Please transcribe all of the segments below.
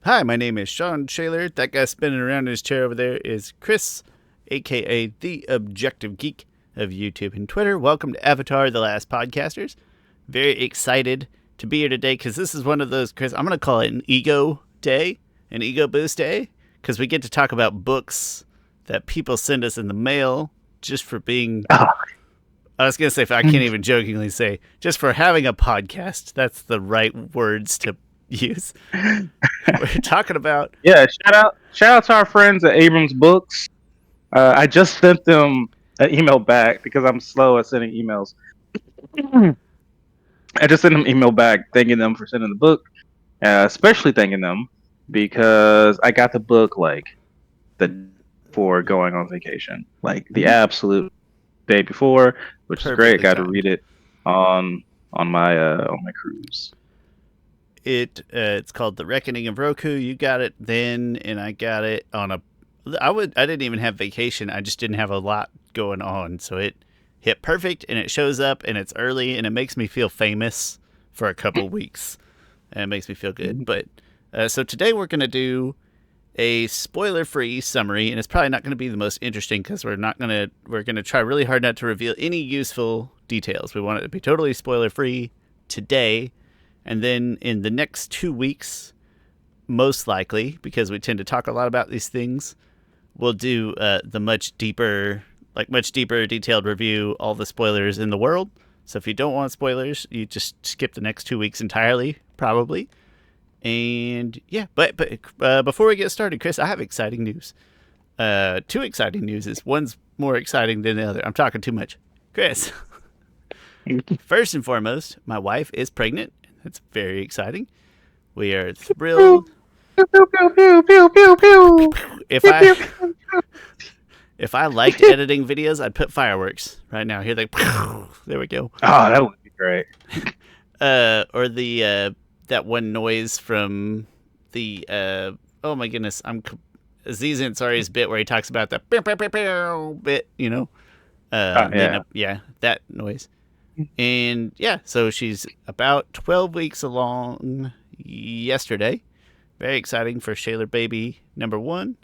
Hi, my name is Shawn Shaler. That guy spinning around in his chair over there is Chris, aka the Objective Geek of YouTube and Twitter. Welcome to Avatar: The Last Podcasters. Very excited to be here today because this is one of those, Chris, I'm going to call it an ego day, an ego boost day, because we get to talk about books that people send us in the mail just for being... I was going to say, I can't even jokingly say, just for having a podcast. That's the right words to use. We're talking about... Yeah, shout out to our friends at Abrams Books. I just sent them an email back because I'm slow at sending emails. I just sent them an email back thanking them for sending the book, especially thanking them because I got the book like the day before going on vacation, like the absolute day before, which is great. Got to read it on my cruise. It's called The Reckoning of Roku. You got it then, and I got it on a... I didn't even have vacation. I just didn't have a lot going on, so it hit perfect, and it shows up, and it's early, and it makes me feel famous for a couple weeks, and it makes me feel good. But so today we're going to do a spoiler-free summary, and it's probably not going to be the most interesting because we're going to try really hard not to reveal any useful details. We want it to be totally spoiler-free today, and then in the next 2 weeks, most likely, because we tend to talk a lot about these things, we'll do the much deeper detailed review, all the spoilers in the world. So if you don't want spoilers, you just skip the next 2 weeks entirely, probably. And yeah, but before we get started, Chris, I have exciting news. 2 exciting news. One's more exciting than the other. I'm talking too much. Chris, first and foremost, my wife is pregnant. That's very exciting. We are thrilled. If I liked editing videos, I'd put fireworks right now. Here they, there we go. Oh, that would be great. Or the that one noise from the oh my goodness, Aziz Ansari's bit where he talks about the bit, you know. Yeah, that noise. And yeah, so she's about 12 weeks along yesterday. Very exciting for Shaler baby number 1.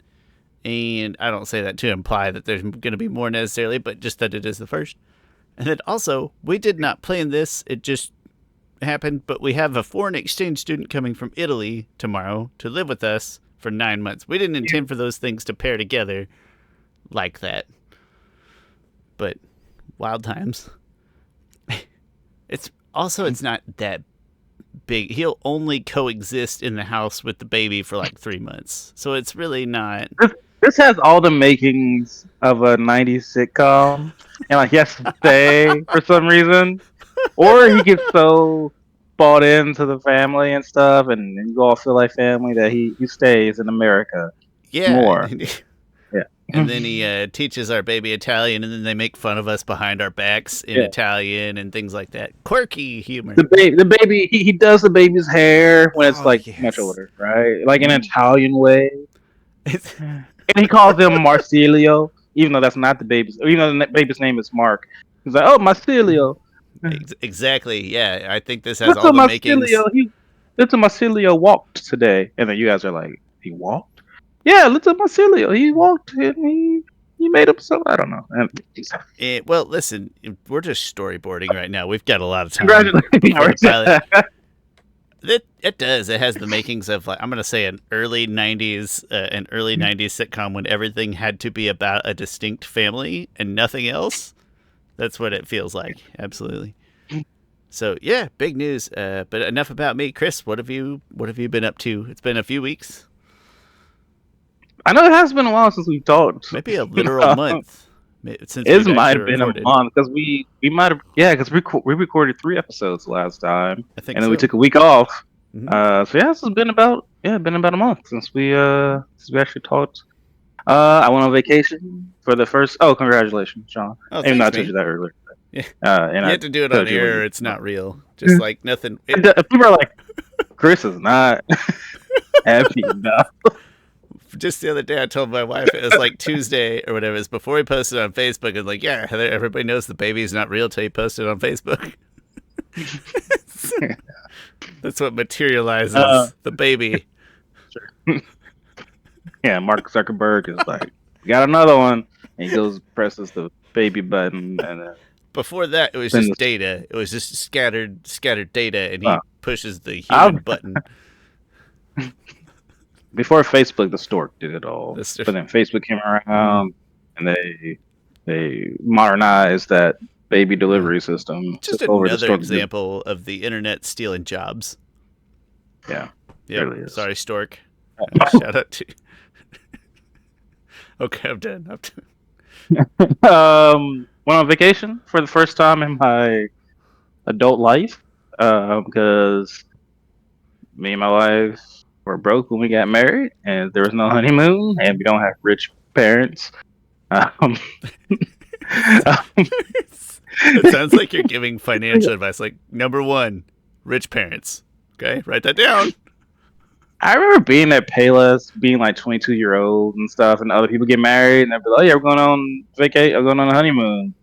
And I don't say that to imply that there's going to be more necessarily, but just that it is the first. And then also, we did not plan this. It just happened, but we have a foreign exchange student coming from Italy tomorrow to live with us for 9 months. We didn't intend for those things to pair together like that. But wild times. It's not that big. He'll only coexist in the house with the baby for like 3 months. So it's really not... This has all the makings of a 90s sitcom. And like he has to stay for some reason. Or he gets so bought into the family and stuff, and you all feel like family that he stays in America more. Yeah. And then he teaches our baby Italian, and then they make fun of us behind our backs in Italian and things like that. Quirky humor. The baby, he does the baby's hair when it's much older, right? Like in an Italian way. And he calls him Marsilio, even though that's not the baby's. Even though the baby's name is Mark. He's like, "Oh, Marsilio." Exactly. Yeah, I think this has all the makings. Little Marsilio walked today, and then you guys are like, "He walked?" Yeah, little Marsilio, he walked, and he made up some. I don't know. Well, listen, we're just storyboarding right now. We've got a lot of time. Congratulations. It does. It has the makings of, like, I'm going to say an early 90s sitcom when everything had to be about a distinct family and nothing else. That's what it feels like. Absolutely. So yeah, big news. But enough about me. Chris, what have you been up to? It's been a few weeks. I know it has been a while since we've talked. Maybe a literal month. It might have been a month because we might have because we recorded 3 episodes last time, and then we took a week off. Mm-hmm. So yeah, this has been about a month since we actually talked. I went on vacation for the first. Oh, congratulations, Shawn! Even though I told you that earlier. Yeah. And you have to do it on air. It's not real. Just like nothing. People are like, Chris is not happy enough. Just the other day, I told my wife it was like Tuesday or whatever. It was before he posted on Facebook. And like, yeah, everybody knows the baby's not real till he posted on Facebook. That's what materializes the baby. Sure. Yeah, Mark Zuckerberg is like, "We got another one," and he goes presses the baby button, and then before that it was just data. It was just scattered data, and he pushes the human button. Before Facebook, the stork did it all, but then Facebook came around, and they modernized that baby delivery system. Just another example of the internet stealing jobs. Yeah. Yeah. Really sorry, stork. Shout out to. Okay, I'm done. Went on vacation for the first time in my adult life because me and my wife were broke when we got married, and there was no honeymoon, and we don't have rich parents. It sounds like you're giving financial advice. Like, number one, rich parents. Okay, write that down. I remember being at Payless, being like 22-year-old and stuff, and other people get married, and they're like, "Oh yeah, we're going on vacation, we're going on a honeymoon." And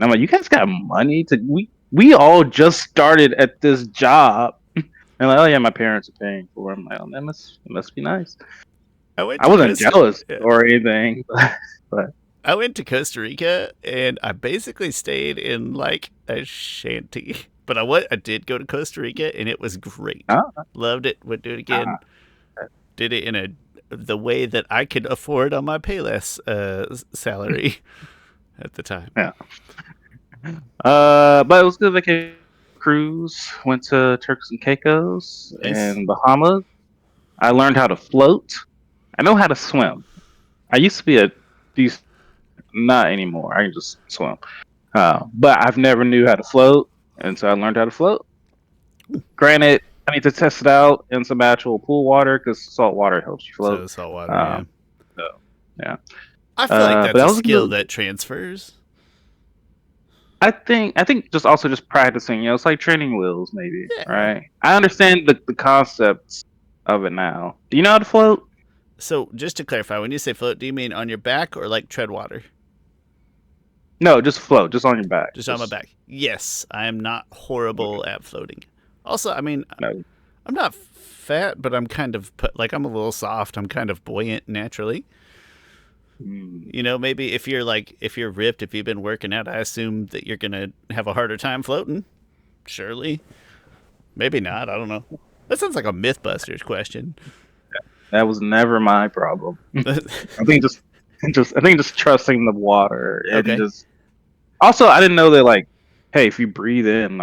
I'm like, "You guys got money to? We all just started at this job." And like, "Oh yeah, my parents are paying for it." I'm like, "Oh, it must be nice." I wasn't jealous or anything, but I went to Costa Rica, and I basically stayed in like a shanty. But I did go to Costa Rica, and it was great. Loved it. Would do it again. Did it in the way that I could afford on my Payless salary at the time. Yeah. But it was a good vacation. Cruise. Went to Turks and Caicos and Bahamas. I learned how to float. I know how to swim. I used to be not anymore. I can just swim. But I've never knew how to float, and so I learned how to float. Granted, I need to test it out in some actual pool water because salt water helps you float. So salt water, yeah. So, yeah. I feel like that's a skill that transfers. I think just practicing. It's like training wheels, maybe. Yeah. Right? I understand the concepts of it now. Do you know how to float? So, just to clarify, when you say float, do you mean on your back or like tread water? No, just float, just on your back. Just on my back. Yes, I am not horrible at floating. Also, I mean, no. I'm not fat, but I'm kind of I'm a little soft. I'm kind of buoyant naturally. You know, maybe if you're ripped, if you've been working out, I assume that you're gonna have a harder time floating. Surely, maybe not. I don't know. That sounds like a MythBusters question. That was never my problem. I think just trusting the water and just. Also, I didn't know that hey, if you breathe in,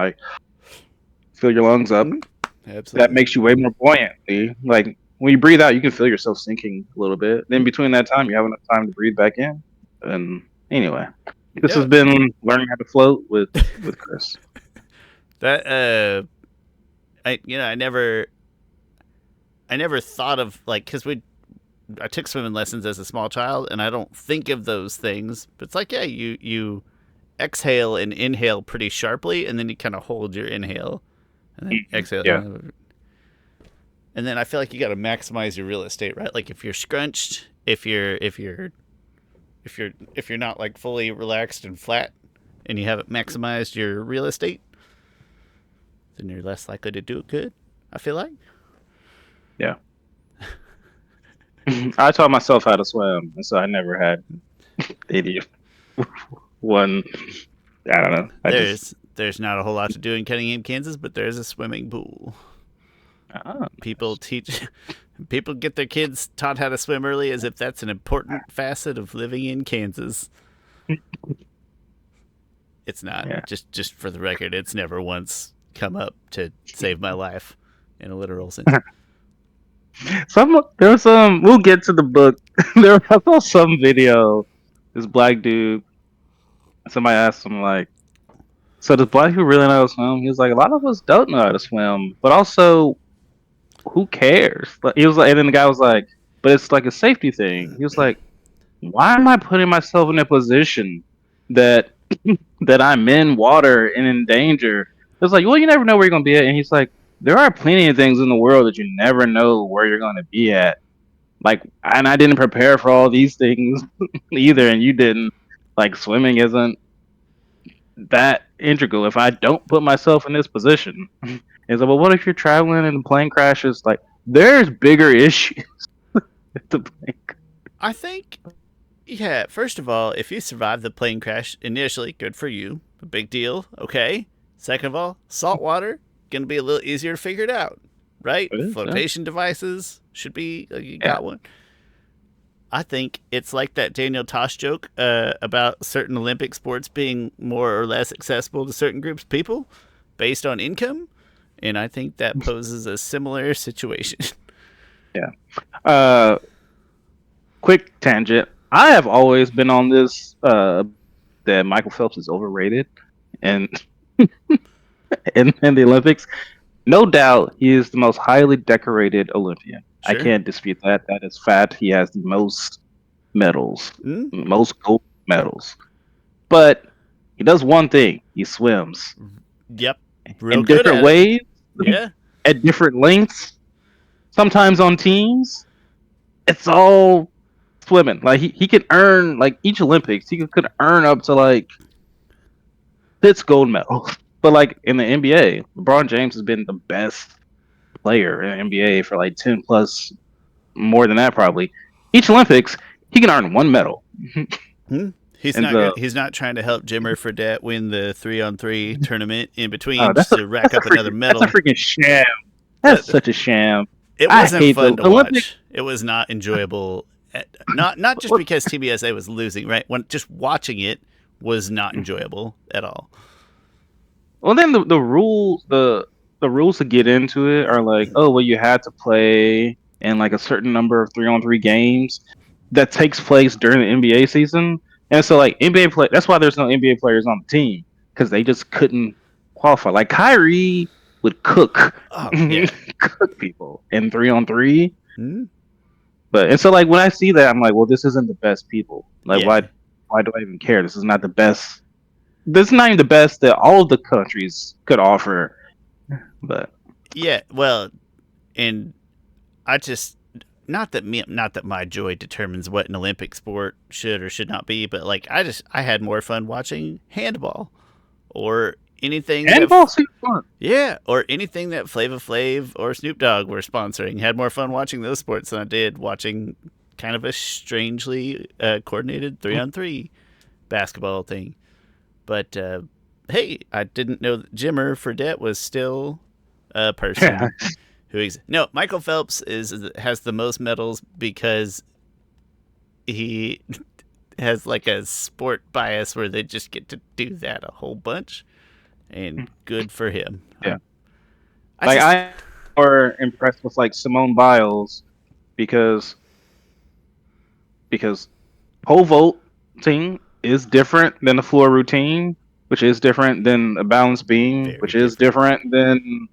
fill your lungs up, absolutely, that makes you way more buoyant. Like when you breathe out, you can feel yourself sinking a little bit. Then between that time, you have enough time to breathe back in. And anyway, this has been learning how to float with Chris. That I never thought of because I took swimming lessons as a small child, and I don't think of those things. But it's like, yeah, you exhale and inhale pretty sharply, and then you kind of hold your inhale, and then exhale. Yeah. And then I feel like you got to maximize your real estate, right? Like if you're scrunched, if you're not fully relaxed and flat, and you haven't maximized your real estate, then you're less likely to do it good. I feel like. Yeah. I taught myself how to swim, and so I never had one. I don't know. There's not a whole lot to do in Cunningham, Kansas, but there's a swimming pool. People get their kids taught how to swim early as if that's an important facet of living in Kansas. It's not. Yeah. Just for the record, it's never once come up to save my life in a literal sense. We'll get to the book. I saw some video. This black dude. Somebody asked him so does black people really know how to swim? He was like, a lot of us don't know how to swim, but also, who cares? He was like, and then the guy was like, but it's like a safety thing. He was like, why am I putting myself in a position that I'm in water and in danger? It was like, well, you never know where you're gonna be at, and he's like, there are plenty of things in the world that you never know where you're gonna be at. And I didn't prepare for all these things either, and you didn't. Swimming isn't that integral if I don't put myself in this position. It's like, well, what if you're traveling and the plane crashes? there's bigger issues to blame. I think, yeah, first of all, if you survive the plane crash initially, good for you. A big deal, okay. Second of all, salt water, going to be a little easier to figure it out, right? Flotation devices should be, you got one. I think it's like that Daniel Tosh joke about certain Olympic sports being more or less accessible to certain groups of people based on income. And I think that poses a similar situation. Yeah. Quick tangent. I have always been on this that Michael Phelps is overrated and in the Olympics. No doubt he is the most highly decorated Olympian. Sure. I can't dispute that. That is fact. He has the most medals, most gold medals. But he does one thing. He swims. Yep. In different ways. Yeah. At different lengths. Sometimes on teams. It's all swimming. Like he could earn, like each Olympics, he could earn up to like 6 gold medals. But like in the NBA, LeBron James has been the best player in the NBA for like 10 plus, more than that probably. Each Olympics, he can earn 1 medal. He's not trying to help Jimmer Fredette win the 3-on-3 tournament in between to rack up another medal. That's a freaking sham. That's such a sham. It wasn't fun to watch. It was not enjoyable. Not just because TBSA was losing, right? Just watching it was not enjoyable at all. Well, then the rules to get into it are like, oh, well, you had to play in like a certain number of 3-on-3 games that takes place during the NBA season, and so like NBA play. That's why there's no NBA players on the team, because they just couldn't qualify. Like Kyrie would cook people in 3-on-3. But and so like when I see that, I'm like, well, this isn't the best people. Like why do I even care? This is not the best. This is not even the best that all of the countries could offer. But yeah, well, and I just not that my joy determines what an Olympic sport should or should not be, but like I had more fun watching handball or anything. Handball seems fun. Yeah, or anything that Flava Flav or Snoop Dogg were sponsoring. Had more fun watching those sports than I did watching kind of a strangely coordinated 3-on-3 basketball thing. But hey, I didn't know that Jimmer Fredette was still a person who exists. No, Michael Phelps has the most medals because he has like a sport bias where they just get to do that a whole bunch. And good for him. Yeah. I'm more impressed with like Simone Biles because pole vaulting is different than the floor routine, which is different than a balance beam, which is different than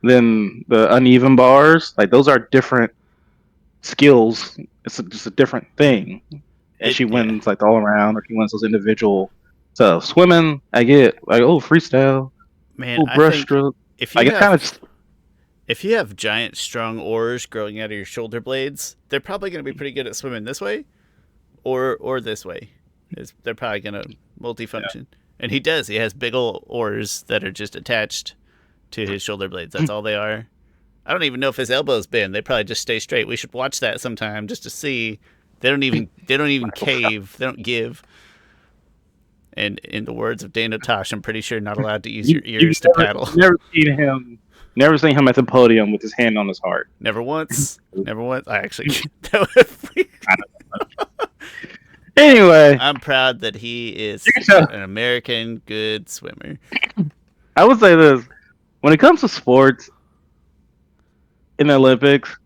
the uneven bars. Like those are different skills. It's just a different thing. And she wins like the all around, or she wins those individual. So swimming, I get like freestyle, breaststroke. If you have giant strong oars growing out of your shoulder blades, they're probably going to be pretty good at swimming this way, or this way. They're probably going to multifunction. Yeah. And he does. He has big old oars that are just attached to his shoulder blades. That's all they are. I don't even know if his elbows bend. They probably just stay straight. We should watch that sometime just to see. They don't even cave. They don't give. And in the words of Dana Tosh, I'm pretty sure not allowed to use your ears to paddle. Never seen him at the podium with his hand on his heart. Never once. I actually. That would freak. Anyway, I'm proud that he is an American good swimmer. I would say this: when it comes to sports in the Olympics,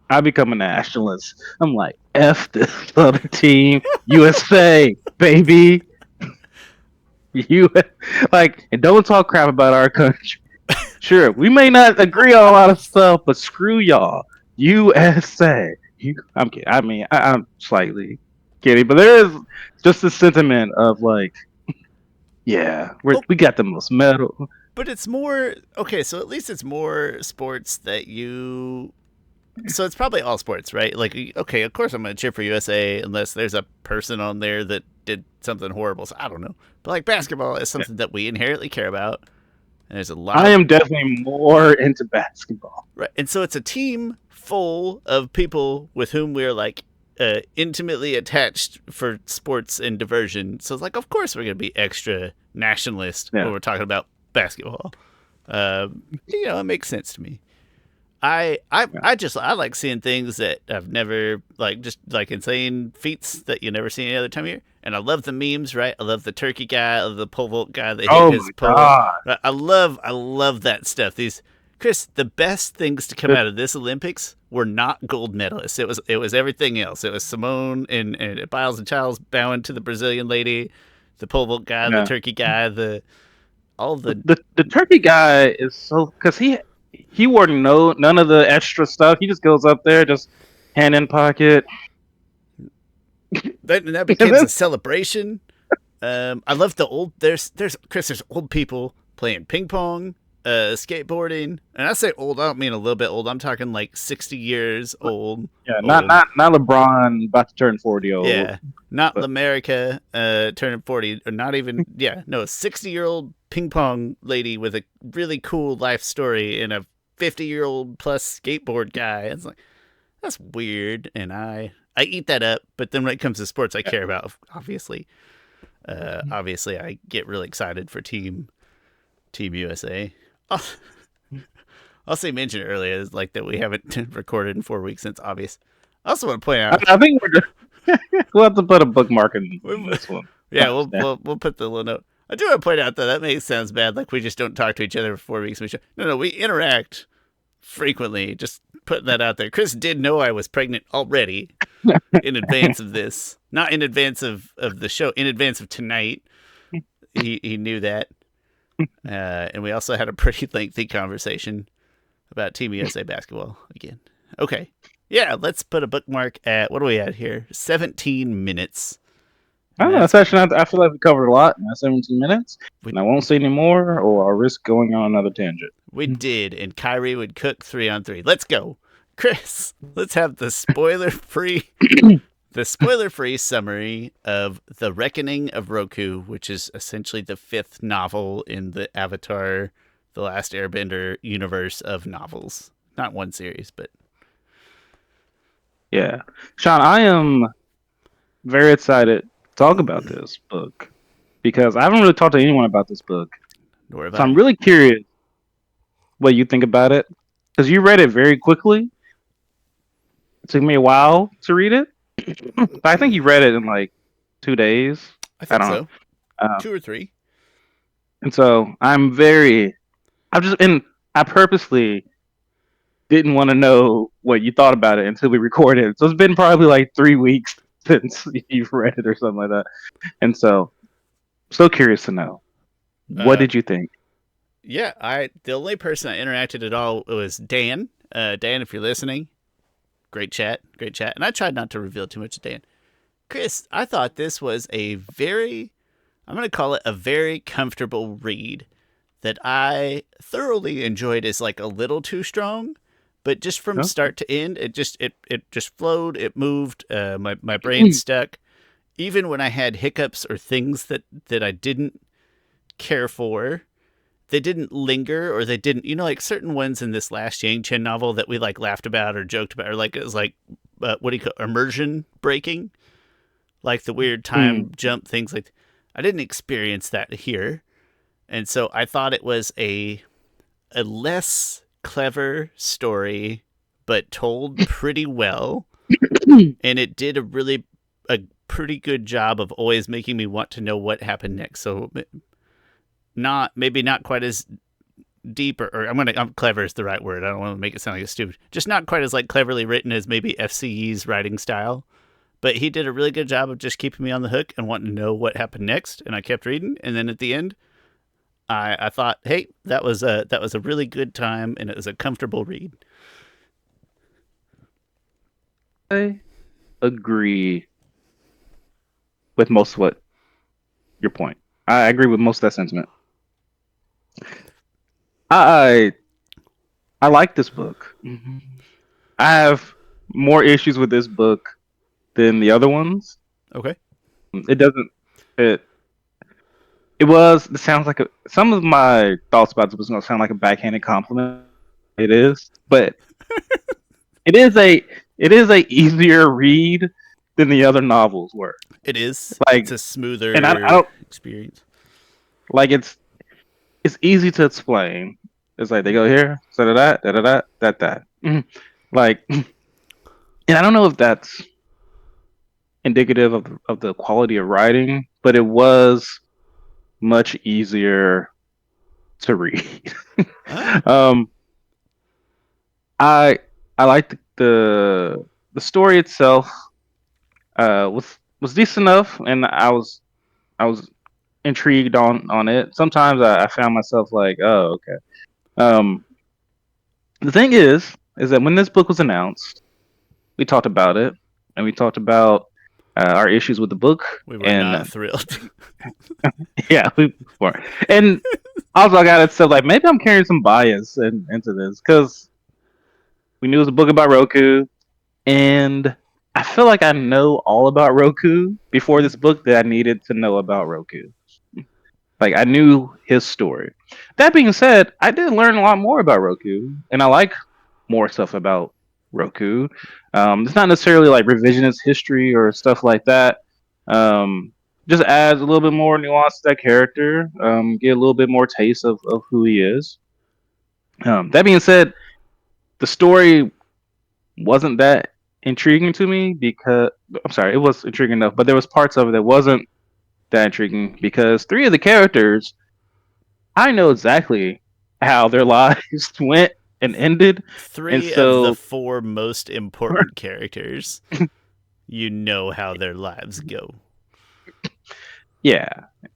I become a nationalist. I'm like, F this other team, USA, baby. And don't talk crap about our country. Sure, we may not agree on a lot of stuff, but screw y'all, USA. I'm kidding. I mean, I'm slightly kidding, but there is just a sentiment of like, yeah, we got the most medal. But it's more okay. So at least it's more sports that you. So it's probably all sports, right? Like, okay, of course I'm going to cheer for USA unless there's a person on there that did something horrible. So I don't know. But like basketball is something that we inherently care about. There's a lot. I am definitely more into basketball. Right, and so it's a team full of people with whom we're like intimately attached for sports and diversion. So it's like, of course, we're gonna be extra nationalist when we're talking about basketball. It makes sense to me. I like seeing things that I've never just like insane feats that you never see any other time of year. And I love the memes, right? I love the turkey guy, I love the pole vault guy that hit his pole. God. I love that stuff. Chris, the best things to come out of this Olympics were not gold medalists. It was everything else. It was Simone and Biles and Childs bowing to the Brazilian lady, the pole vault guy, the turkey guy, the turkey guy is so because he wore none of the extra stuff. He just goes up there, just hand in pocket. That becomes a celebration. I love the old. There's old people playing ping pong, skateboarding, and I say old. I don't mean a little bit old. I'm talking like 60 years old. Yeah, not LeBron about to turn 40 old. Yeah, not L'America turning 40, or not even. Yeah, no, a 60-year-old ping pong lady with a really cool life story and a 50-year-old plus skateboard guy. It's like, that's weird, and I eat that up. But then when it comes to sports I care about, obviously I get really excited for Team USA. I'll say mention earlier is like that we haven't recorded in 4 weeks since obvious. I also want to point out I think we'll have to put a bookmark in this one. Yeah, we'll put the little note. I do want to point out though that sounds bad, like we just don't talk to each other for 4 weeks. No, we interact frequently. Just putting that out there. Chris did know I was pregnant already in advance of this. Not in advance of the show, in advance of tonight. He knew that. And we also had a pretty lengthy conversation about Team USA basketball again. Okay. Yeah, let's put a bookmark at, what are we at here? 17 minutes. I don't know. I feel like we covered a lot in that 17 minutes. And I won't say any more, or I'll risk going on another tangent. We did, and Kyrie would cook 3-on-3. Let's go. Chris, let's have the spoiler-free summary of The Reckoning of Roku, which is essentially the 5th novel in the Avatar, The Last Airbender universe of novels. Not one series, but... Yeah. Shawn, I am very excited to talk about this book because I haven't really talked to anyone about this book. Nor have I. I'm really curious what you think about it because you read it very quickly. It took me a while to read it, but I think you read it in like 2 days. I think so. 2 or 3. And so I purposely didn't want to know what you thought about it until we recorded. So it's been probably like 3 weeks since you've read it or something like that. And so curious to know. What did you think? Yeah, the only person I interacted at all was Dan. Dan, if you're listening, great chat. And I tried not to reveal too much to Dan. Chris, I thought this was I'm going to call it a very comfortable read that I thoroughly enjoyed. Is like a little too strong, but just from start to end, it just flowed. It moved. My brain stuck. Even when I had hiccups or things that I didn't care for, they didn't linger, or they didn't, like certain ones in this last Yang Chen novel that we like laughed about or joked about, or like it was like what do you call immersion breaking, like the weird time jump things. Like I didn't experience that here, and so I thought it was a less clever story, but told pretty well, and it did a pretty good job of always making me want to know what happened next. So maybe not quite as deep, or I'm clever is the right word. I don't want to make it sound like it's stupid. Just not quite as like cleverly written as maybe FCE's writing style. But he did a really good job of just keeping me on the hook and wanting to know what happened next. And I kept reading. And then at the end, I thought, hey, that was a really good time, and it was a comfortable read. I agree with most of your point. I agree with most of that sentiment. I like this book. Mm-hmm. I have more issues with this book than the other ones. Okay. It doesn't fit. It sounds like some of my thoughts about it was going to sound like a backhanded compliment. It is, but it is a easier read than the other novels were. It is. Like, it's a smoother and I don't experience. Like it's easy to explain. It's like they go here, so that. Mm-hmm. Like, and I don't know if that's indicative of the quality of writing, but it was much easier to read. I liked the story itself. Was decent enough, and I was intrigued on it. Sometimes I found myself like, oh, okay. The thing is that when this book was announced, we talked about it, and we talked about our issues with the book. We were not thrilled. Yeah, we were. And also, I got to say, like, maybe I'm carrying some bias into this because we knew it was a book about Roku, and I feel like I know all about Roku before this book that I needed to know about Roku. Like, I knew his story. That being said, I did learn a lot more about Roku, and I like more stuff about Roku. It's not necessarily like revisionist history or stuff like that. Just adds a little bit more nuance to that character. Get a little bit more taste of who he is. That being said, the story wasn't that intriguing to me because I'm sorry, it was intriguing enough, but there was parts of it that wasn't that intriguing because three of the characters, I know exactly how their lives went and ended. Three of the four most important characters, you know how their lives go. Yeah,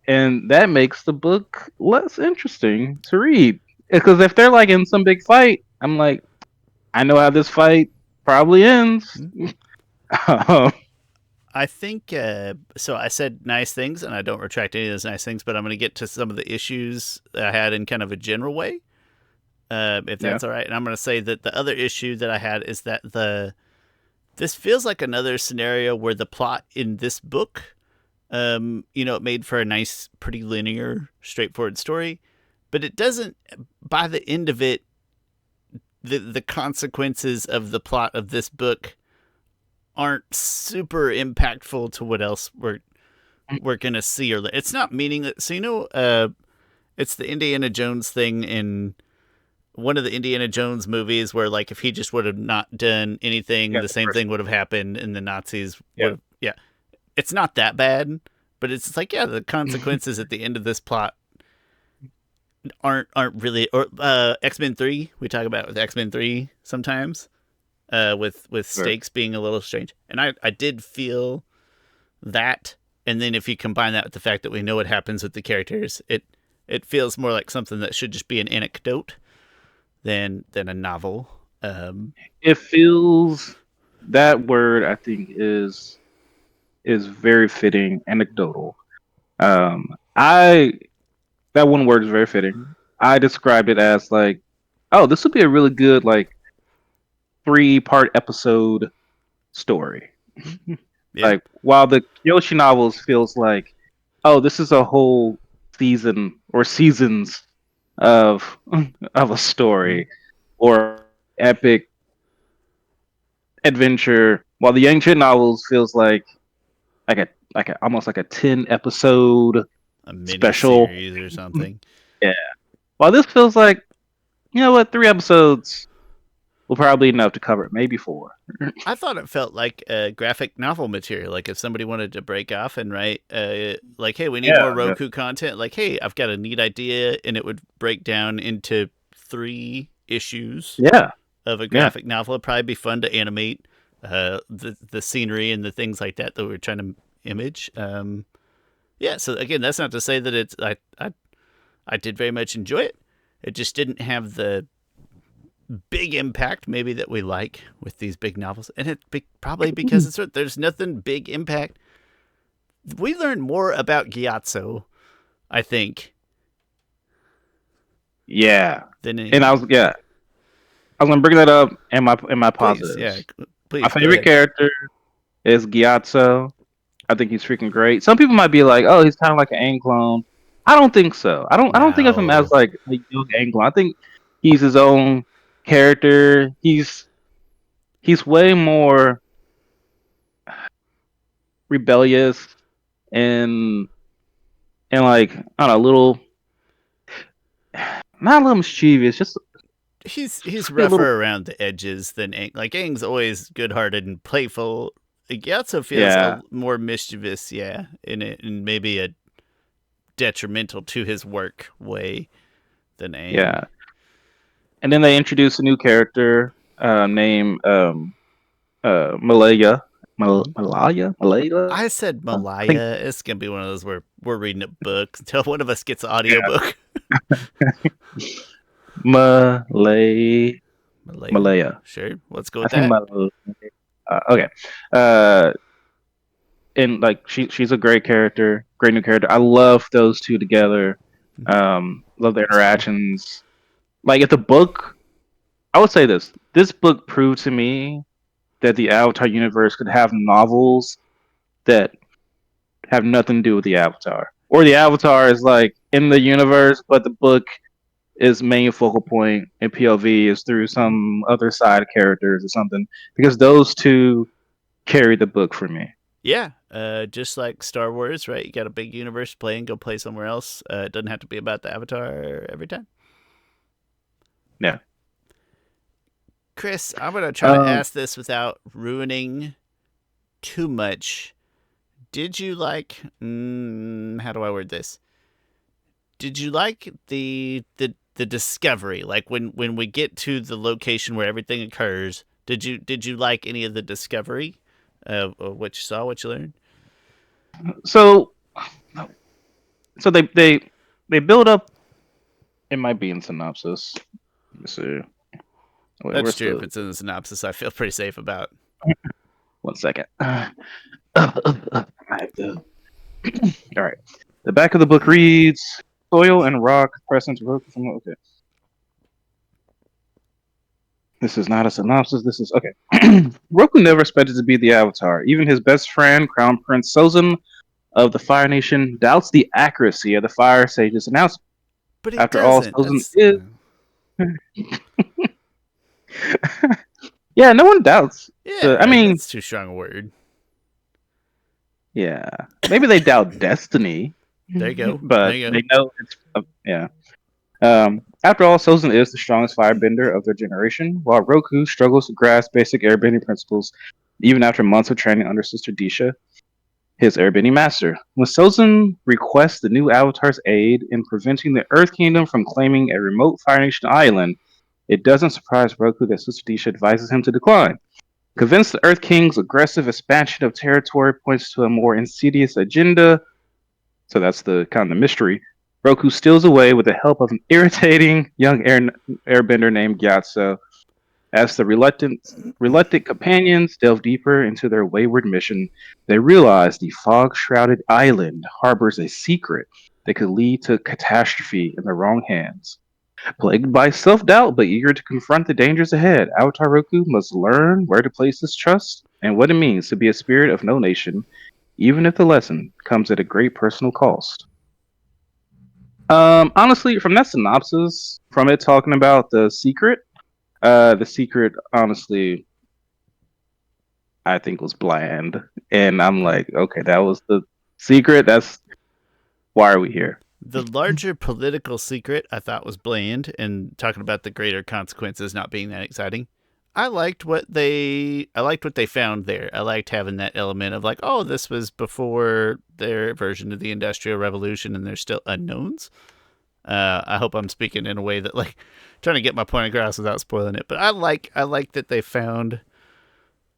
and that makes the book less interesting to read. Because if they're like in some big fight, I'm like, I know how this fight probably ends. I think so. I said nice things, and I don't retract any of those nice things, but I'm going to get to some of the issues that I had in kind of a general way, if that's all right. And I'm going to say that the other issue that I had is that this feels like another scenario where the plot in this book, it made for a nice, pretty linear, straightforward story, but it doesn't. By the end of it, the consequences of the plot of this book aren't super impactful to what else we're gonna see. Or it's not meaningless. So it's the Indiana Jones thing in one of the Indiana Jones movies where, like, if he just would have not done anything, the same thing would have happened, and the Nazis would have. Yeah, it's not that bad, but it's like, yeah, the consequences at the end of this plot aren't really. Or X-Men 3, we talk about with X-Men 3 sometimes. With stakes being a little strange, and I did feel that. And then if you combine that with the fact that we know what happens with the characters, it feels more like something that should just be an anecdote than a novel. It feels, that word I think is very fitting, anecdotal. That one word is very fitting. I described it as like, oh, this would be a really good like 3-part episode story. Like, while the Kyoshi novels feels like, oh, this is a whole season or seasons of a story or epic adventure, while the Yang Chen novels feels like a almost like a 10 episode special series or something. Yeah. While this feels like, you know what, 3 episodes will probably be enough to cover it, maybe 4. I thought it felt like graphic novel material. Like if somebody wanted to break off and write, like, hey, we need more Roku content. Like, hey, I've got a neat idea, and it would break down into 3 issues. Of a graphic novel. It'd probably be fun to animate the scenery and the things like that we're trying to image. So again, that's not to say that it's I did very much enjoy it. It just didn't have the big impact maybe that we like with these big novels, and probably because there's nothing big impact. We learned more about Gyatso, I think. And I was gonna bring that up in my positives. Please, my favorite character is Gyatso. I think he's freaking great. Some people might be like, oh, he's kind of like an Aang clone. I don't think so. I don't think of him as No. like a young Anglo. I think he's his own character. He's way more rebellious and like I don't know, a little not a little mischievous, just He's a little. rougher around the edges than Aang. Like Aang's always good-hearted and playful. Gyatso feels Yeah. more mischievous, yeah, in it, and maybe a detrimental to his work way than Aang. Yeah. And then they introduce a new character named Malaya. Malaya? I said I think. Malaya. It's gonna be one of those where we're reading a book until one of us gets an audiobook. Malaya. Malaya. Malaya. Sure. Let's go I with think that. Malaya. Okay. Uh, and like she's a great character, great new character. I love those two together. Love their interactions. Like if the book, I would say this book proved to me that the Avatar universe could have novels that have nothing to do with the Avatar, or the Avatar is like in the universe, but the book is main focal point and POV is through some other side characters or something, because those two carry the book for me. Yeah, just like Star Wars, right? You got a big universe playing, go play somewhere else. It doesn't have to be about the Avatar every time. Yeah. Chris, I'm gonna try to ask this without ruining too much. Did you like? How do I word this? Did you like the discovery? Like when we get to the location where everything occurs, did you like any of the discovery of what you saw, what you learned? So they build up. It might be in synopsis. Let me see. Wait, That's where's true. If the it's in the synopsis, I feel pretty safe about. 1 second? All right. The back of the book reads: "Soil and rock present Roku from." Okay. This is not a synopsis. This is okay. Roku never expected to be the Avatar. Even his best friend, Crown Prince Sozin of the Fire Nation, doubts the accuracy of the Fire Sage's announcement. But he After all, doesn't. Sozin That's is. Yeah, no one doubts. I yeah. mean, That's too strong a word. yeah, maybe they doubt destiny, There you go. There but you go. they know it's yeah. After all, Sozin is the strongest firebender of their generation, while Roku struggles to grasp basic airbending principles, even after months of training under Sister Disha, his airbending master. When Sozin requests the new Avatar's aid in preventing the Earth Kingdom from claiming a remote Fire Nation island, it doesn't surprise Roku that Sister Disha advises him to decline. Convinced the Earth King's aggressive expansion of territory points to a more insidious agenda, so that's the kind of the mystery, Roku steals away with the help of an irritating young airbender named Gyatso. As the reluctant companions delve deeper into their wayward mission, they realize the fog-shrouded island harbors a secret that could lead to catastrophe in the wrong hands. Plagued by self-doubt but eager to confront the dangers ahead, Avatar Roku must learn where to place his trust and what it means to be a spirit of no nation, even if the lesson comes at a great personal cost. Honestly, from that synopsis, from it talking about the secret, honestly, I think was bland, and I'm like, okay, that was the secret. That's why are we here? The larger political secret I thought was bland, and talking about the greater consequences not being that exciting. I liked what they found there. I liked having that element of like, oh, this was before their version of the Industrial Revolution, and there's still unknowns. I hope I'm speaking in a way that like trying to get my point across without spoiling it. But I like that they found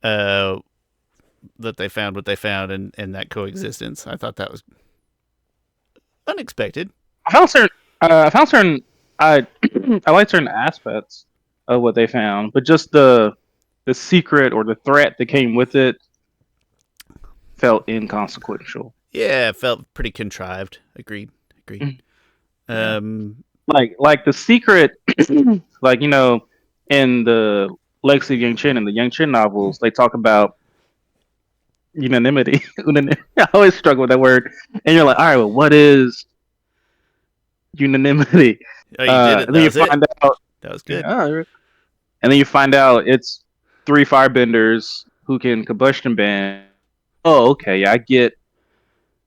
what they found in that coexistence. I thought that was unexpected. I found certain, I found certain, I I like certain aspects of what they found, but just the secret or the threat that came with it felt inconsequential. Yeah, it felt pretty contrived. Agreed. Yeah. Um, Like the secret, like in the Legacy of Yang Chen and the Yang Chen novels, they talk about unanimity. I always struggle with that word, and you're like, all right, well, what is unanimity. Oh, you did it. And then you find out that was good. And then you find out it's 3 firebenders who can combustion bend. Oh, okay, yeah, I get.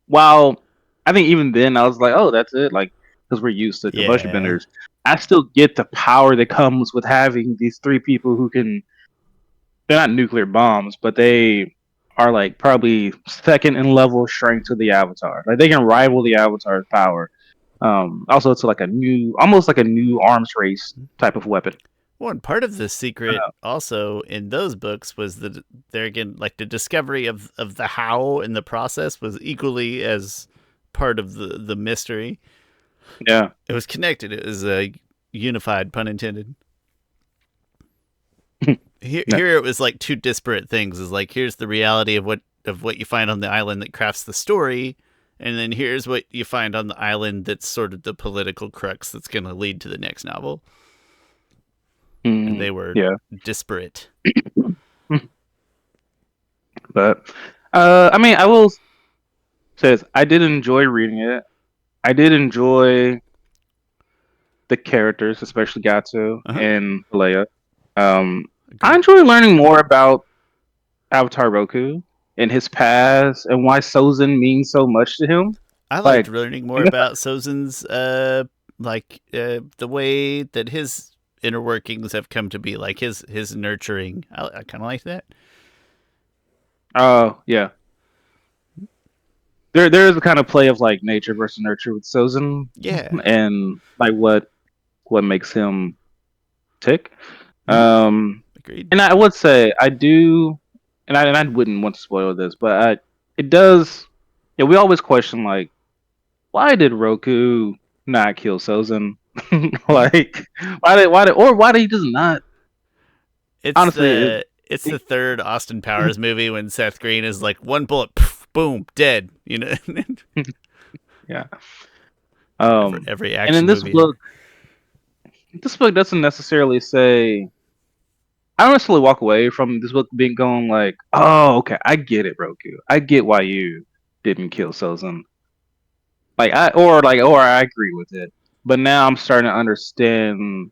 While I think even then I was like, oh, that's it, like because we're used to combustion benders. I still get the power that comes with having these 3 people who can. They're not nuclear bombs, but they are like probably second in level strength to the Avatar. Like they can rival the Avatar's power. Also, it's like almost like a new arms race type of weapon. Well, and part of the secret also in those books was that there again, like the discovery of the how in the process was equally as part of the mystery. Yeah, it was connected. It was a unified, pun intended. Here it was like 2 disparate things. Is like here's the reality of what you find on the island that crafts the story, and then here's what you find on the island that's sort of the political crux that's going to lead to the next novel. And they were disparate. But I mean, I will say this. I did enjoy reading it. I did enjoy the characters, especially Gato and Leia. I enjoy learning more about Avatar Roku and his past and why Sozin means so much to him. I liked learning more about Sozin's the way that his inner workings have come to be, like his nurturing. I kind of like that. Oh yeah, there is a kind of play of like nature versus nurture with Sozin. Yeah, and like what makes him tick. Agreed. And I would say I do, and I wouldn't want to spoil this, but it does. Yeah, we always question like, why did Roku not kill Sozin? Like, why did he just not? It's honestly, it's the third Austin Powers movie when Seth Green is like 1 bullet, poof, boom, dead. You know. Yeah. Every action. And in this movie this book doesn't necessarily say. I don't necessarily walk away from this book being going like, oh, okay, I get it, Roku. I get why you didn't kill Sozin. Or I agree with it. But now I'm starting to understand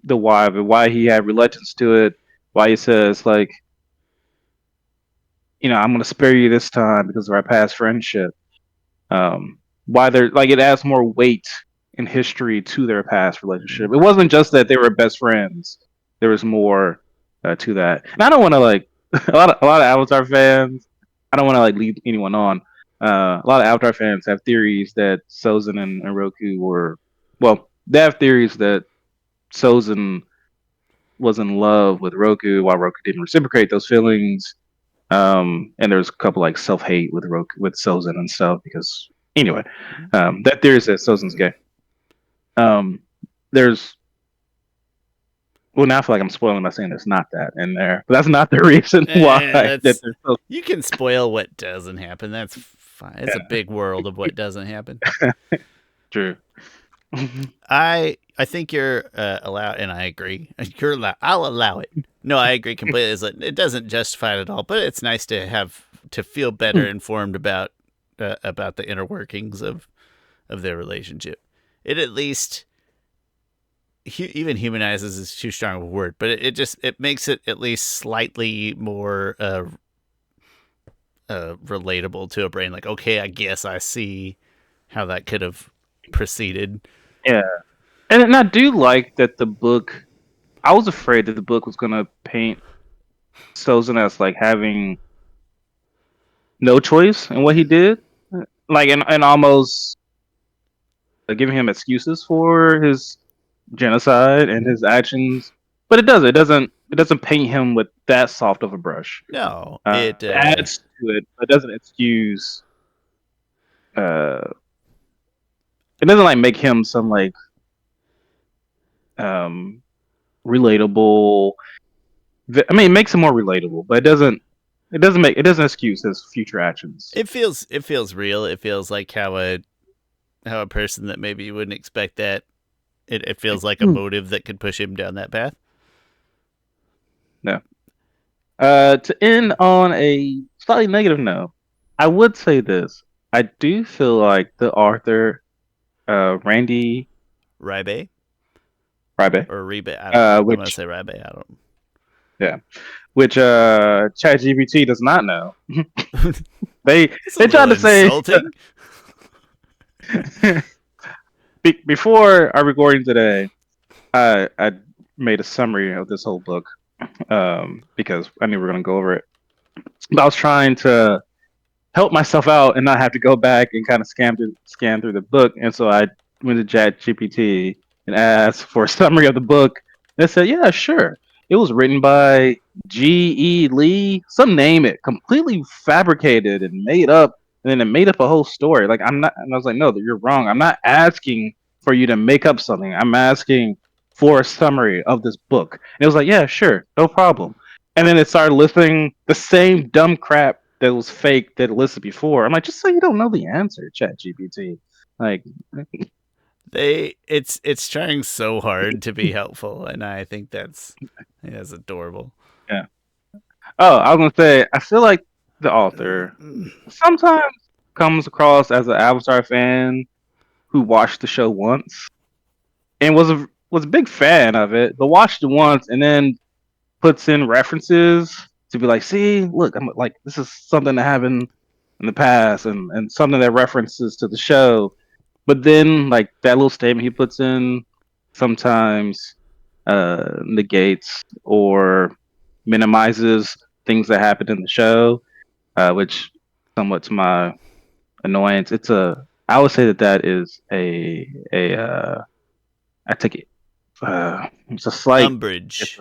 the why of it, why he had reluctance to it, why he says like, I'm gonna spare you this time because of our past friendship. Why they're like it adds more weight in history to their past relationship. It wasn't just that they were best friends. There was more to that. And I don't want to like a lot of Avatar fans. I don't want to like lead anyone on. A lot of Avatar fans have theories that Sozin and Roku were. Well, they have theories that Sozin was in love with Roku while Roku didn't reciprocate those feelings. And there's a couple like self-hate with Sozin and stuff because anyway, that theory says Sozin's gay. There's now I feel like I'm spoiling by saying there's not that in there, but that's not the reason why. You can spoil what doesn't happen. That's fine. It's a big world of what doesn't happen. True. I think you're allowed, and I agree. You're allowed. I'll allow it. No, I agree completely. It's like, it doesn't justify it at all, but it's nice to feel better informed about the inner workings of their relationship. It at least even humanizes is too strong of a word, but it makes it at least slightly more relatable to a brain. Like, okay, I guess I see how that could have proceeded. Yeah, and I do like that the book. I was afraid that the book was gonna paint Sozin as like having no choice in what he did, like and almost giving him excuses for his genocide and his actions. But it doesn't paint him with that soft of a brush. No, it adds to it, but doesn't excuse. It doesn't like make him some like relatable. I mean, it makes him more relatable, but it doesn't excuse his future actions. It feels real. It feels like how a person that maybe you wouldn't expect that. It feels like a motive that could push him down that path. No. To end on a slightly negative note, I would say this. I do feel like the author Randy Ribay Ribay. or Ribay. I don't know. I'm gonna say Ribay. I don't. Yeah, which ChatGPT does not know. they tried to say insulting. Before our recording today, I made a summary of this whole book because I knew we were going to go over it. But I was trying to help myself out and not have to go back and kind of scan through the book. And so I went to ChatGPT and asked for a summary of the book. And it said, "Yeah, sure. It was written by G.E. Lee, some name it, completely fabricated and made up, and then it made up a whole story." Like I'm not, and I was like, "No, you're wrong. I'm not asking for you to make up something. I'm asking for a summary of this book." And it was like, "Yeah, sure, no problem." And then it started listing the same dumb crap that was fake that it listed before. I'm like, just so you don't know the answer, ChatGPT. Like, it's trying so hard to be helpful, and I think that's adorable. Yeah. Oh, I was gonna say, I feel like the author sometimes comes across as an Avatar fan who watched the show once and was a big fan of it, but watched it once and then puts in references to be like, see, look, I'm like, this is something that happened in the past and something that references to the show. But then like that little statement he puts in sometimes negates or minimizes things that happened in the show, which somewhat to my annoyance. I would say that is I take it it's a slight umbrage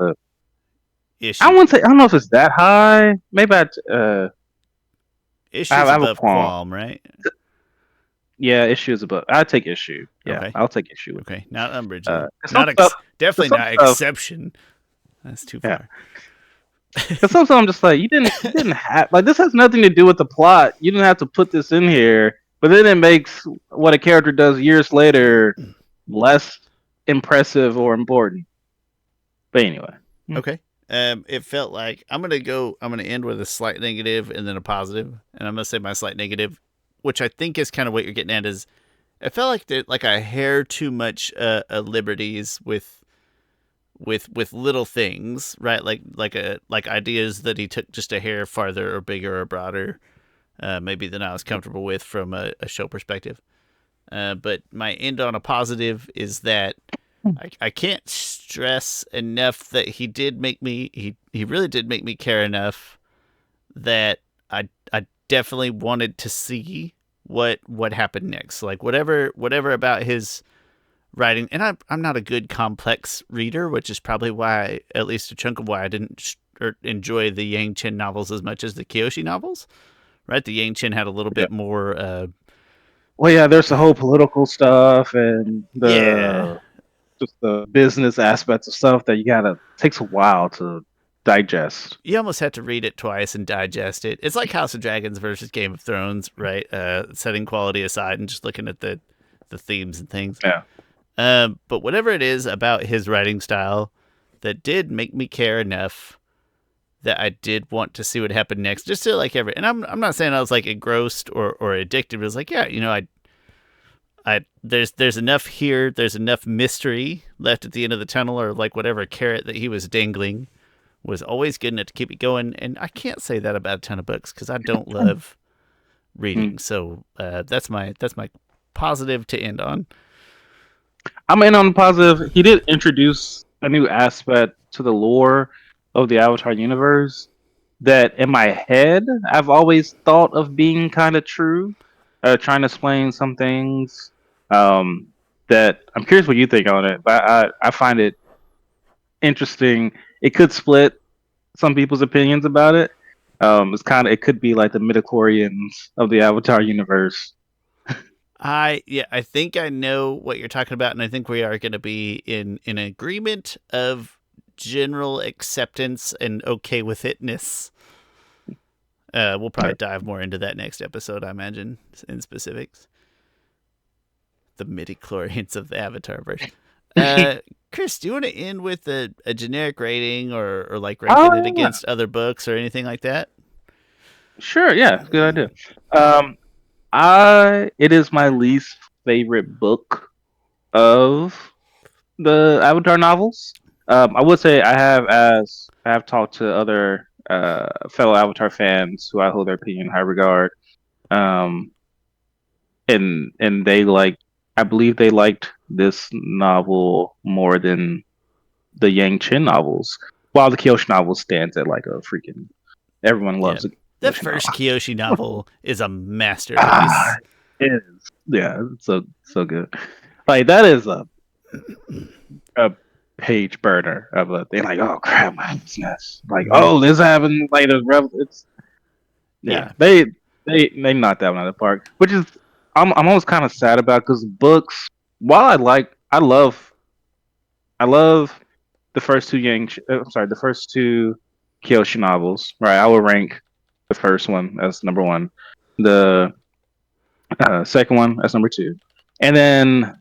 I wouldn't say, I don't know if it's that high. Maybe issues I have above a qualm, right? Yeah, issues above. I take issue. Yeah, okay. I'll take issue. Okay, not umbrage. Definitely not exception. That's too far. Because sometimes I'm just like, you didn't have, like, this has nothing to do with the plot. You didn't have to put this in here. But then it makes what a character does years later less impressive or important. But anyway. Okay. It felt like I'm gonna end with a slight negative and then a positive, and I'm gonna say my slight negative, which I think is kind of what you're getting at, is it felt like like a hair too much liberties with little things, right? Like ideas that he took just a hair farther or bigger or broader, maybe than I was comfortable with from a show perspective. But my end on a positive is that I can't stress enough that he really did make me care enough that I definitely wanted to see what happened next. Like whatever about his writing, and I'm not a good complex reader, which is probably why, at least a chunk of why I didn't enjoy the Yang Chen novels as much as the Kyoshi novels. Right, the Yang Chen had a little bit more. Well, yeah, there's the whole political stuff and just the business aspects of stuff that takes a while to digest. You almost have to read it twice and digest it. It's like House of Dragons versus Game of Thrones, right? Setting quality aside and just looking at the themes and things. Yeah. But whatever it is about his writing style that did make me care enough that I did want to see what happened next, just to like and I'm not saying I was like engrossed or addicted. But it was like, yeah, there's enough here. There's enough mystery left at the end of the tunnel, or like whatever carrot that he was dangling was always good enough to keep it going. And I can't say that about a ton of books because I don't love reading. So that's my positive to end on. I'm in on the positive. He did introduce a new aspect to the lore of the Avatar universe that in my head I've always thought of being kind of true. Trying to explain some things that I'm curious what you think on it, but I find it interesting. It could split some people's opinions about it. It could be like the midichlorians of the Avatar universe. I think I know what you're talking about, and I think we are going to be in agreement of general acceptance and okay with itness. We'll probably dive more into that next episode, I imagine, in specifics. The midichlorians of the Avatar version. Chris, do you want to end with a generic rating or like ranking it against other books or anything like that? Sure, yeah, good idea. It is my least favorite book of the Avatar novels. I would say I have talked to other fellow Avatar fans who I hold their opinion in high regard. Um, and they I believe they liked this novel more than the Yang Chen novels, while the Kyoshi novel stands at like a freaking everyone loves it. The first Kyoshi novel is a masterpiece. It is. Yeah, it's so good. Like that is a page burner of a thing. Like, oh crap, my goodness. Like, oh, this happened. Like, it's they knocked that one out of the park. Which is I'm almost kind of sad about because books. While I love the first two the first two Kyoshi novels. Right, I will rank the first one as number one, the second one as number two, and then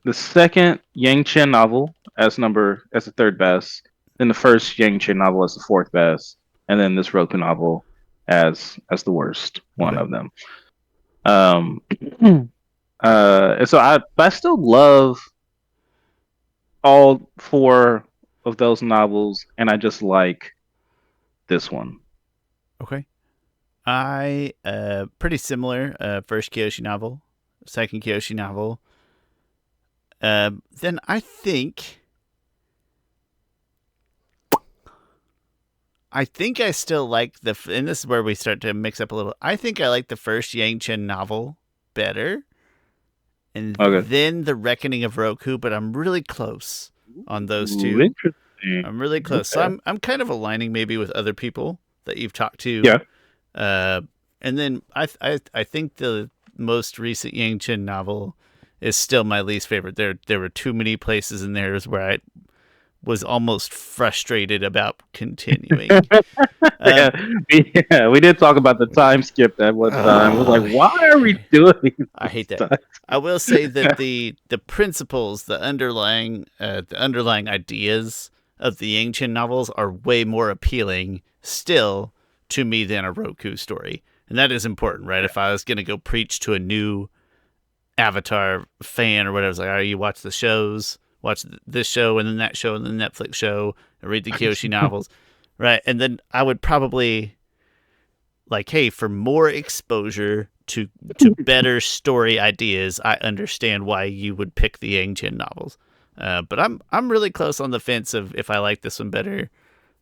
the second Yang Chen novel as the third best, then the first Yang Chen novel as the fourth best, and then this Roku novel as the worst one of them. And so I still love all four of those novels, and I just like this one. Okay. I pretty similar. First Kyoshi novel, second Kyoshi novel. Then I think I still like and this is where we start to mix up a little. I think I like the first Yang Chen novel better, and then the Reckoning of Roku. But I'm really close on those two. Interesting. I'm really close. Okay. So I'm kind of aligning maybe with other people that you've talked to. Yeah. And then I think the most recent Yang Chen novel is still my least favorite. There were too many places in there where I was almost frustrated about continuing. We did talk about the time skip that one time. It was like, why are we doing this? I hate that. I will say that the principles, the underlying ideas of the Yang Chen novels are way more appealing still to me than a Roku story. And that is important, right? If I was going to go preach to a new Avatar fan or whatever, it's like, all right, you watch the shows, watch this show and then that show and then the Netflix show and read the Kyoshi novels, right? And then I would probably like, hey, for more exposure to better story ideas, I understand why you would pick the Yang Chen novels. But I'm really close on the fence of if I like this one better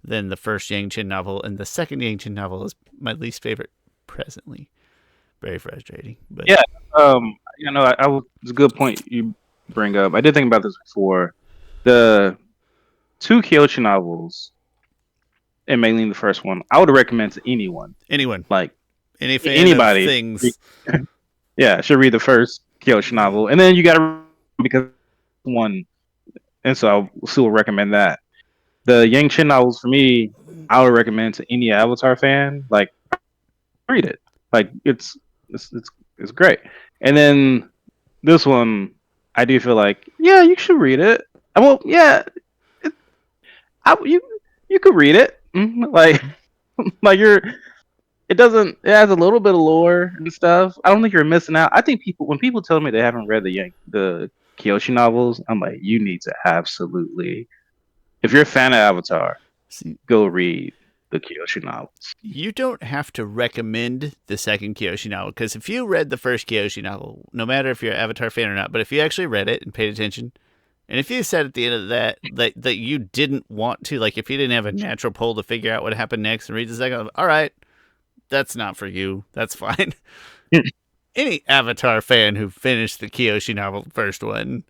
than the first Yang Chen novel, and the second Yang Chen novel is my least favorite presently. Very frustrating. But yeah, it's a good point you bring up. I did think about this before. The two Kyoshi novels, and mainly the first one, I would recommend to anyone. Like any fan anybody. Of things. Yeah, should read the first Kyoshi novel, and then you got to because one, and so I still recommend that. The Yang Chen novels for me, I would recommend to any Avatar fan. Like, read it. Like, it's great. And then this one, I do feel like, yeah, you should read it. Well, yeah, you could read it. Like it has a little bit of lore and stuff. I don't think you're missing out. I think when people tell me they haven't read the Kyoshi novels, I'm like, you need to absolutely. If you're a fan of Avatar, go read the Kyoshi novels. You don't have to recommend the second Kyoshi novel, because if you read the first Kyoshi novel, no matter if you're an Avatar fan or not, but if you actually read it and paid attention, and if you said at the end of that you didn't want to, like if you didn't have a natural pull to figure out what happened next and read the second, all right, that's not for you. That's fine. Any Avatar fan who finished the Kyoshi novel, first one,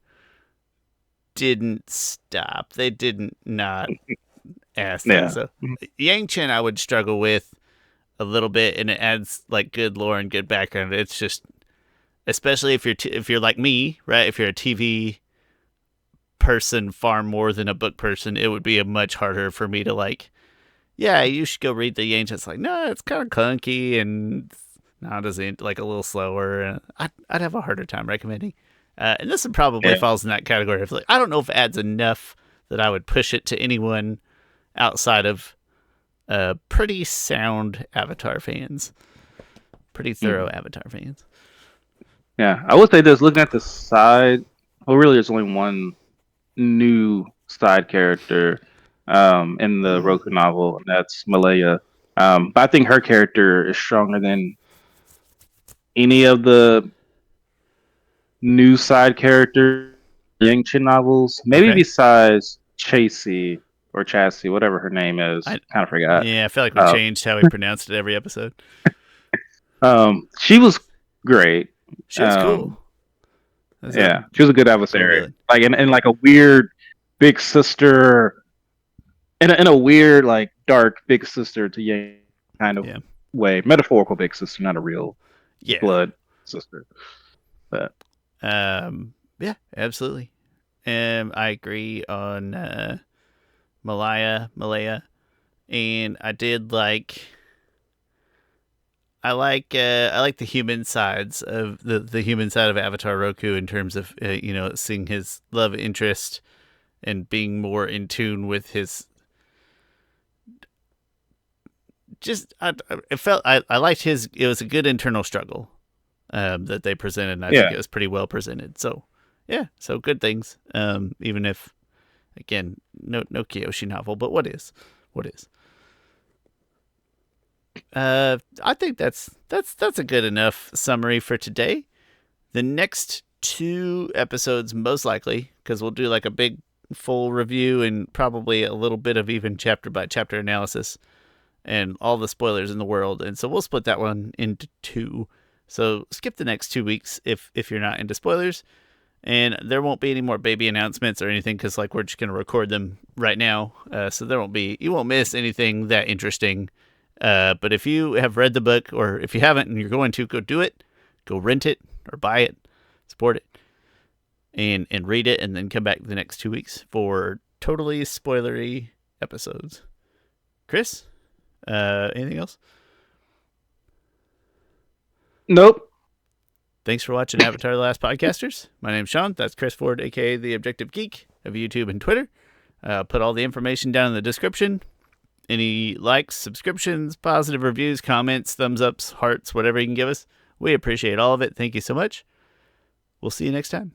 didn't stop. They didn't not ask them. Yeah. So Yang Chen I would struggle with a little bit, and it adds like good lore and good background. It's just, especially if you're like me, right? If you're a TV person far more than a book person, it would be a much harder for me to like, yeah, you should go read the Yang Chen. It's like, no, it's kind of clunky and not as like a little slower. I'd have a harder time recommending. And this one probably falls in that category of like, I don't know if it adds enough that I would push it to anyone outside of pretty sound Avatar fans, pretty thorough Avatar fans. Yeah, I would say this. Looking at the side, well, really, there's only one new side character in the Roku novel, and that's Malaya. But I think her character is stronger than any of the new side characters Yang novels. Maybe besides Chasey or Chassie, whatever her name is. Kind of forgot. Yeah, I feel like we changed how we pronounced it every episode. She was great. She was cool. Yeah, she was a good adversary. Cool, like in like a weird big sister, in a weird like dark big sister to Yang kind of way, metaphorical big sister, not a real blood sister. But yeah, absolutely. I agree on Malaya, and I did like. I like the human sides of the human side of Avatar Roku in terms of seeing his love interest and being more in tune with his. Just I liked his. It was a good internal struggle that they presented, and I think it was pretty well presented. So yeah, so good things. Even if again, no Kyoshi novel, but what is. I think that's a good enough summary for today. The next 2 episodes, most likely, because we'll do like a big full review and probably a little bit of even chapter by chapter analysis and all the spoilers in the world. And so we'll split that one into 2. So skip the next 2 weeks if you're not into spoilers. And there won't be any more baby announcements or anything because like we're just going to record them right now. So you won't miss anything that interesting. But if you have read the book, or if you haven't and you're going to, go do it. Go rent it or buy it, support it, and read it, and then come back the next 2 weeks for totally spoilery episodes. Chris, anything else? Nope. Thanks for watching Avatar: The Last Podcasters. My name's Shawn. That's Chris Ford, aka The Objective Geek of YouTube and Twitter. Put all the information down in the description. Any likes, subscriptions, positive reviews, comments, thumbs ups, hearts, whatever you can give us. We appreciate all of it. Thank you so much. We'll see you next time.